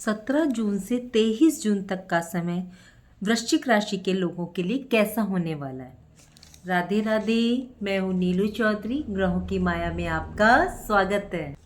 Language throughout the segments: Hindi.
17 जून से 23 जून तक का समय वृश्चिक राशि के लोगों के लिए कैसा होने वाला है। राधे राधे, मैं हूँ नीलू चौधरी। ग्रहों की माया में आपका स्वागत है।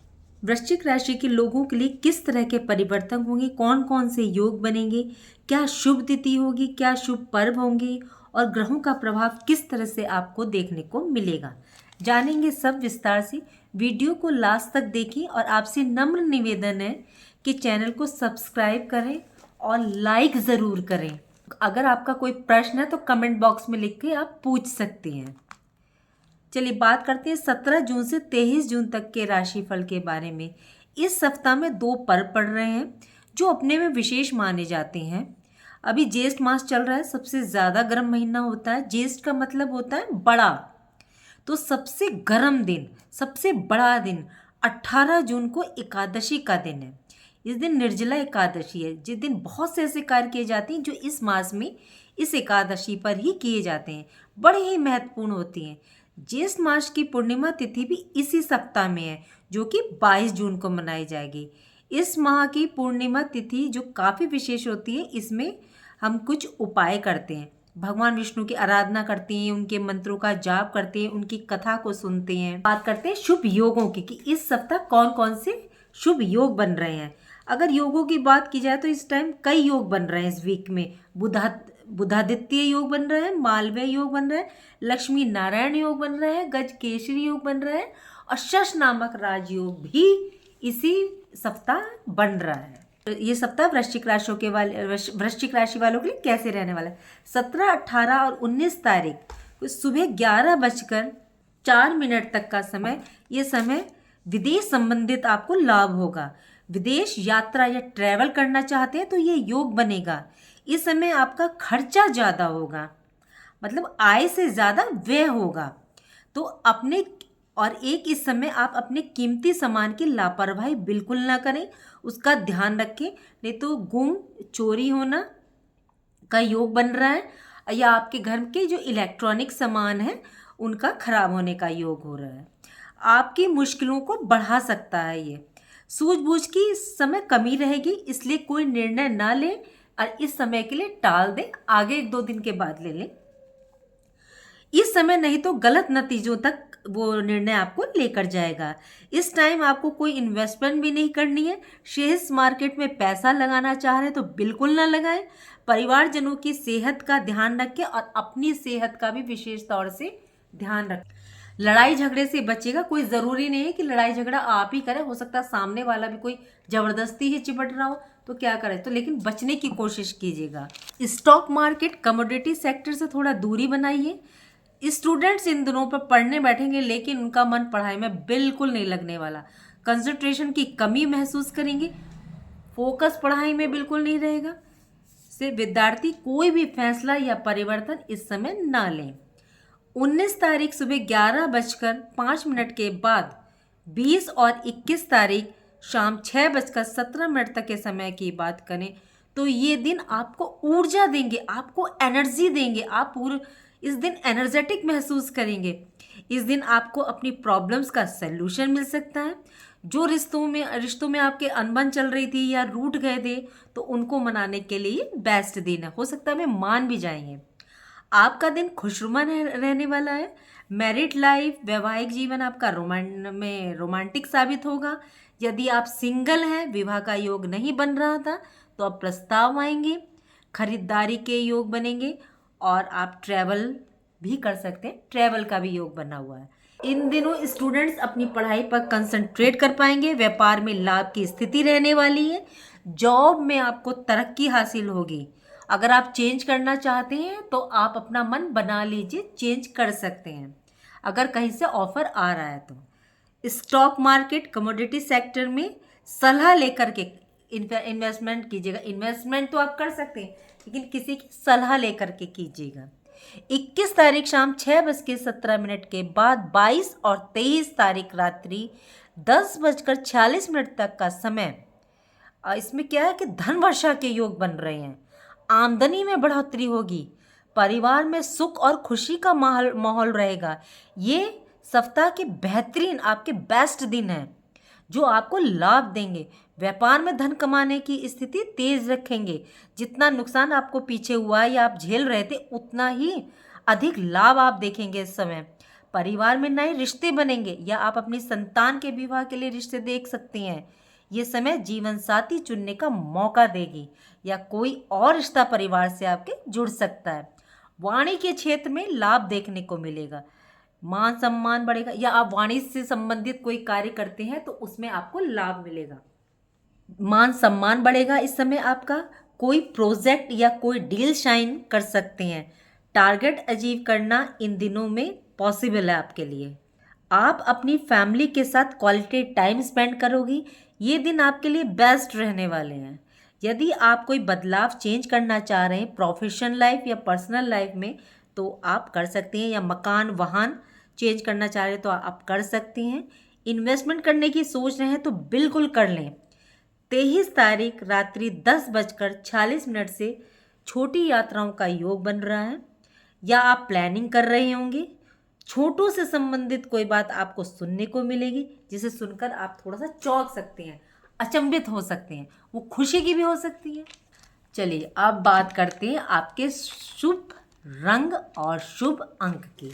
वृश्चिक राशि के लोगों के लिए किस तरह के परिवर्तन होंगे, कौन कौन से योग बनेंगे, क्या शुभ तिथि होगी, क्या शुभ पर्व होंगे और ग्रहों का प्रभाव किस तरह से आपको देखने को मिलेगा, जानेंगे सब विस्तार से। वीडियो को लास्ट तक देखें और आपसे नम्र निवेदन है कि चैनल को सब्सक्राइब करें और लाइक ज़रूर करें। अगर आपका कोई प्रश्न है तो कमेंट बॉक्स में लिख के आप पूछ सकते हैं। चलिए बात करते हैं 17 जून से 23 जून तक के राशिफल के बारे में। इस सप्ताह में 2 पर्व पड़ रहे हैं जो अपने में विशेष माने जाते हैं। अभी ज्येष्ठ मास चल रहा है, सबसे ज़्यादा गर्म महीना होता है। ज्येष्ठ का मतलब होता है बड़ा, तो सबसे गर्म दिन, सबसे बड़ा दिन 18 जून को एकादशी का दिन है। इस दिन निर्जला एकादशी है, जिस दिन बहुत से ऐसे कार्य किए जाते हैं जो इस मास में इस एकादशी पर ही किए जाते हैं, बड़े ही महत्वपूर्ण होती हैं। ज्येष्ठ मास की पूर्णिमा तिथि भी इसी सप्ताह में है, जो कि 22 जून को मनाई जाएगी। इस माह की पूर्णिमा तिथि जो काफ़ी विशेष होती है, इसमें हम कुछ उपाय करते हैं। भगवान विष्णु की आराधना करते हैं, उनके मंत्रों का जाप करते हैं, उनकी कथा को सुनते हैं। बात करते हैं शुभ योगों की कि इस सप्ताह कौन कौन से शुभ योग बन रहे हैं। अगर योगों की बात की जाए तो इस टाइम कई योग बन रहे हैं। इस वीक में बुधादित्य योग बन रहे हैं, मालवीय योग बन रहा है, लक्ष्मी नारायण योग बन रहा है, गज केसरी योग बन रहा है और शश नामक राजयोग भी इसी सप्ताह बन रहा है। ये सप्ताह वृश्चिक राशि वालों के लिए कैसे रहने वाला है। 17, 18 और 19 तारीख सुबह 11:04 तक का समय, ये समय विदेश संबंधित आपको लाभ होगा। विदेश यात्रा या ट्रैवल करना चाहते हैं तो ये योग बनेगा। इस समय आपका खर्चा ज़्यादा होगा, मतलब आय से ज़्यादा व्यय होगा। तो अपने और इस समय आप अपने कीमती सामान की लापरवाही बिल्कुल ना करें, उसका ध्यान रखें, नहीं तो गुम चोरी होना का योग बन रहा है या आपके घर के जो इलेक्ट्रॉनिक सामान है उनका खराब होने का योग हो रहा है। आपकी मुश्किलों को बढ़ा सकता है ये। सूझबूझ की समय कमी रहेगी, इसलिए कोई निर्णय ना लें और इस समय के लिए टाल दें, आगे 1-2 दिन के बाद ले लें इस समय, नहीं तो गलत नतीजों तक वो निर्णय आपको लेकर जाएगा। इस टाइम आपको कोई इन्वेस्टमेंट भी नहीं करनी है। शेयर्स मार्केट में पैसा लगाना चाह रहे हैं तो बिल्कुल ना लगाएं। परिवारजनों की सेहत का ध्यान रखें और अपनी सेहत का भी विशेष तौर से ध्यान रखें। लड़ाई झगड़े से बचेगा। कोई ज़रूरी नहीं है कि लड़ाई झगड़ा आप ही करें, हो सकता है सामने वाला भी कोई ज़बरदस्ती ही चिपट रहा हो तो क्या करें, तो लेकिन बचने की कोशिश कीजिएगा। स्टॉक मार्केट, कमोडिटी सेक्टर से थोड़ा दूरी बनाइए। स्टूडेंट्स इन दिनों पर पढ़ने बैठेंगे लेकिन उनका मन पढ़ाई में बिल्कुल नहीं लगने वाला। कंसंट्रेशन की कमी महसूस करेंगे, फोकस पढ़ाई में बिल्कुल नहीं रहेगा। से विद्यार्थी कोई भी फैसला या परिवर्तन इस समय ना लें। 19 तारीख सुबह 11:05 के बाद 20 और 21 तारीख शाम 6:17 तक के समय की बात करें तो ये दिन आपको ऊर्जा देंगे, आपको एनर्जी देंगे। आप पूरे इस दिन एनर्जेटिक महसूस करेंगे। इस दिन आपको अपनी प्रॉब्लम्स का सल्यूशन मिल सकता है। जो रिश्तों में आपके अनबन चल रही थी या रूठ गए थे तो उनको मनाने के लिए बेस्ट दिन है। हो सकता है वे मान भी जाएंगे। आपका दिन खुशनुमा रहने वाला है। मैरिड लाइफ, वैवाहिक जीवन आपका रोमांटिक साबित होगा। यदि आप सिंगल हैं, विवाह का योग नहीं बन रहा था तो अब प्रस्ताव आएंगे। खरीदारी के योग बनेंगे और आप ट्रैवल भी कर सकते हैं, ट्रैवल का भी योग बना हुआ है। इन दिनों स्टूडेंट्स अपनी पढ़ाई पर कंसंट्रेट कर पाएंगे। व्यापार में लाभ की स्थिति रहने वाली है। जॉब में आपको तरक्की हासिल होगी। अगर आप चेंज करना चाहते हैं तो आप अपना मन बना लीजिए, चेंज कर सकते हैं अगर कहीं से ऑफर आ रहा है तो। स्टॉक मार्केट, कमोडिटी सेक्टर में सलाह लेकर के इन्वेस्टमेंट कीजिएगा। इन्वेस्टमेंट तो आप कर सकते हैं लेकिन किसी की सलाह लेकर के कीजिएगा। 21 तारीख शाम 6:17 के बाद 22 और 23 तारीख रात्रि 10:46 तक का समय, इसमें क्या है कि धन वर्षा के योग बन रहे हैं। आमदनी में बढ़ोतरी होगी। परिवार में सुख और खुशी का माहौल रहेगा। ये सप्ताह के बेहतरीन, आपके बेस्ट दिन हैं जो आपको लाभ देंगे। व्यापार में धन कमाने की स्थिति तेज रखेंगे। जितना नुकसान आपको पीछे हुआ या आप झेल रहे थे, उतना ही अधिक लाभ आप देखेंगे इस समय। परिवार में नए रिश्ते बनेंगे या आप अपनी संतान के विवाह के लिए रिश्ते देख सकती हैं। ये समय जीवन साथी चुनने का मौका देगी या कोई और रिश्ता परिवार से आपके जुड़ सकता है। वाणी के क्षेत्र में लाभ देखने को मिलेगा, मान सम्मान बढ़ेगा या आप वाणी से संबंधित कोई कार्य करते हैं तो उसमें आपको लाभ मिलेगा, मान सम्मान बढ़ेगा। इस समय आपका कोई प्रोजेक्ट या कोई डील शाइन कर सकते हैं। टारगेट अचीव करना इन दिनों में पॉसिबल है आपके लिए। आप अपनी फैमिली के साथ क्वालिटी टाइम स्पेंड करोगी। ये दिन आपके लिए बेस्ट रहने वाले हैं। यदि आप कोई बदलाव चेंज करना चाह रहे हैं प्रोफेशनल लाइफ या पर्सनल लाइफ में, तो आप कर सकते हैं, या मकान वाहन चेंज करना चाह रहे हैं तो आप कर सकती हैं। इन्वेस्टमेंट करने की सोच रहे हैं तो बिल्कुल कर लें। 23 तारीख रात्रि 10:46 से छोटी यात्राओं का योग बन रहा है, या आप प्लानिंग कर रहे होंगे। छोटों से संबंधित कोई बात आपको सुनने को मिलेगी, जिसे सुनकर आप थोड़ा सा चौंक सकते हैं, अचंभित हो सकते हैं, वो खुशी की भी हो सकती है। चलिए अब बात करते हैं आपके शुभ रंग और शुभ अंक की।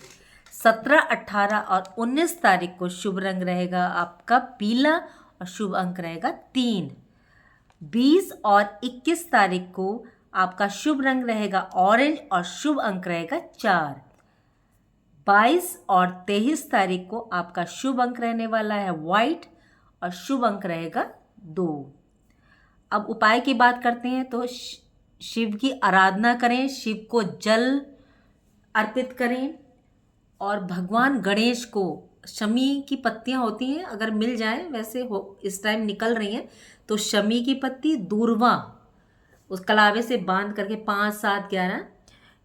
17, 18 और 19 तारीख को शुभ रंग रहेगा आपका पीला और शुभ अंक रहेगा 3। 20 और 21 तारीख को आपका शुभ रंग रहेगा ऑरेंज और शुभ अंक रहेगा 4। 22 और 23 तारीख को आपका शुभ अंक रहने वाला है वाइट और शुभ अंक रहेगा 2। अब उपाय की बात करते हैं तो शिव की आराधना करें, शिव को जल अर्पित करें और भगवान गणेश को शमी की पत्तियां होती हैं, अगर मिल जाए, वैसे हो इस टाइम निकल रही हैं, तो शमी की पत्ती दूर्वा उस कलावे से बांध करके 5, 7, 11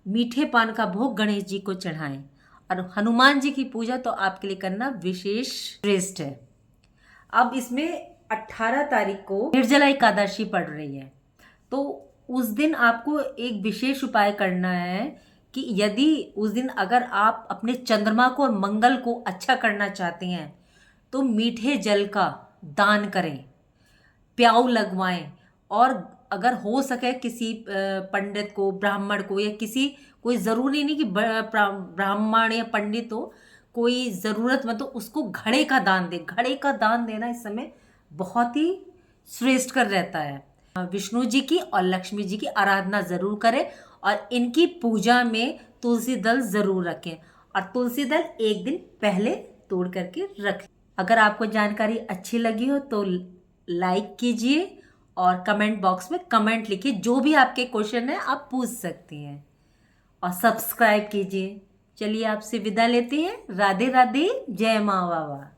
मीठे पान का भोग गणेश जी को चढ़ाएं। और हनुमान जी की पूजा तो आपके लिए करना विशेष श्रेष्ठ है। अब इसमें 18 तारीख को निर्जला एकादशी पड़ रही है, तो उस दिन आपको एक विशेष उपाय करना है कि यदि उस दिन अगर आप अपने चंद्रमा को और मंगल को अच्छा करना चाहते हैं तो मीठे जल का दान करें, प्याऊ लगवाएं, और अगर हो सके किसी पंडित को, ब्राह्मण को, या किसी, कोई ज़रूरी नहीं कि ब्राह्मण या पंडित हो, कोई ज़रूरतमंद तो उसको घड़े का दान दे। घड़े का दान देना इस समय बहुत ही श्रेष्ठ कर रहता है। विष्णु जी की और लक्ष्मी जी की आराधना ज़रूर करें और इनकी पूजा में तुलसी दल ज़रूर रखें, और तुलसी दल एक दिन पहले तोड़ करके रखें। अगर आपको जानकारी अच्छी लगी हो तो लाइक कीजिए और कमेंट बॉक्स में कमेंट लिखिए, जो भी आपके क्वेश्चन है आप पूछ सकती हैं, और सब्सक्राइब कीजिए। चलिए आपसे विदा लेते हैं। राधे राधे, जय माँ बाबा।